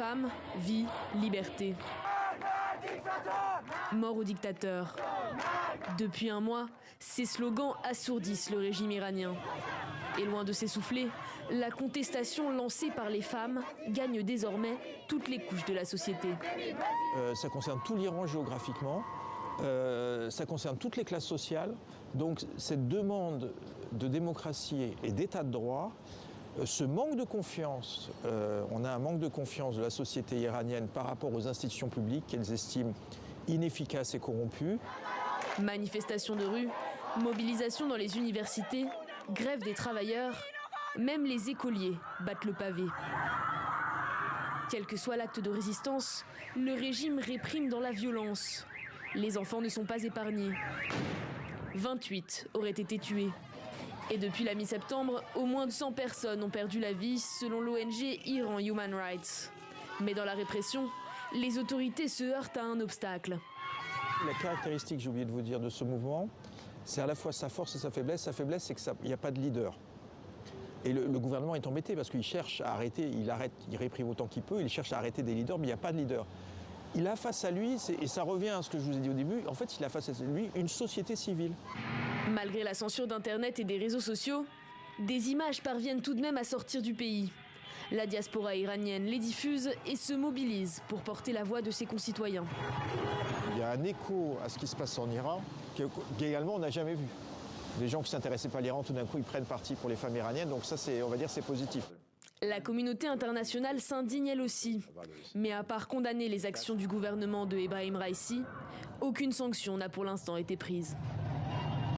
Femmes, vie, liberté. Mort au dictateur. Depuis un mois, ces slogans assourdissent le régime iranien. Et loin de s'essouffler, la contestation lancée par les femmes gagne désormais toutes les couches de la société. Ça concerne tout l'Iran géographiquement, ça concerne toutes les classes sociales. Donc cette demande de démocratie et d'état de droit, ce manque de confiance, on a un manque de confiance de la société iranienne par rapport aux institutions publiques qu'elles estiment inefficaces et corrompues. Manifestations de rue, mobilisation dans les universités, grève des travailleurs, même les écoliers battent le pavé. Quel que soit l'acte de résistance, le régime réprime dans la violence. Les enfants ne sont pas épargnés. 28 auraient été tués. Et depuis la mi-septembre, au moins de 100 personnes ont perdu la vie selon l'ONG Iran Human Rights. Mais dans la répression, les autorités se heurtent à un obstacle. La caractéristique, j'ai oublié de vous dire, de ce mouvement, c'est à la fois sa force et sa faiblesse. Sa faiblesse, c'est qu'il n'y a pas de leader. Et le gouvernement est embêté parce qu'il cherche à arrêter, il réprime autant qu'il peut, il cherche à arrêter des leaders, mais il n'y a pas de leader. Il a face à lui, et ça revient à ce que je vous ai dit au début, en fait, il a face à lui une société civile. Malgré la censure d'Internet et des réseaux sociaux, des images parviennent tout de même à sortir du pays. La diaspora iranienne les diffuse et se mobilise pour porter la voix de ses concitoyens. Il y a un écho à ce qui se passe en Iran qu'également on n'a jamais vu. Les gens qui ne s'intéressaient pas à l'Iran, tout d'un coup, ils prennent parti pour les femmes iraniennes, donc ça, on va dire, c'est positif. La communauté internationale s'indigne elle aussi. Mais à part condamner les actions du gouvernement de Ebrahim Raïssi, aucune sanction n'a pour l'instant été prise.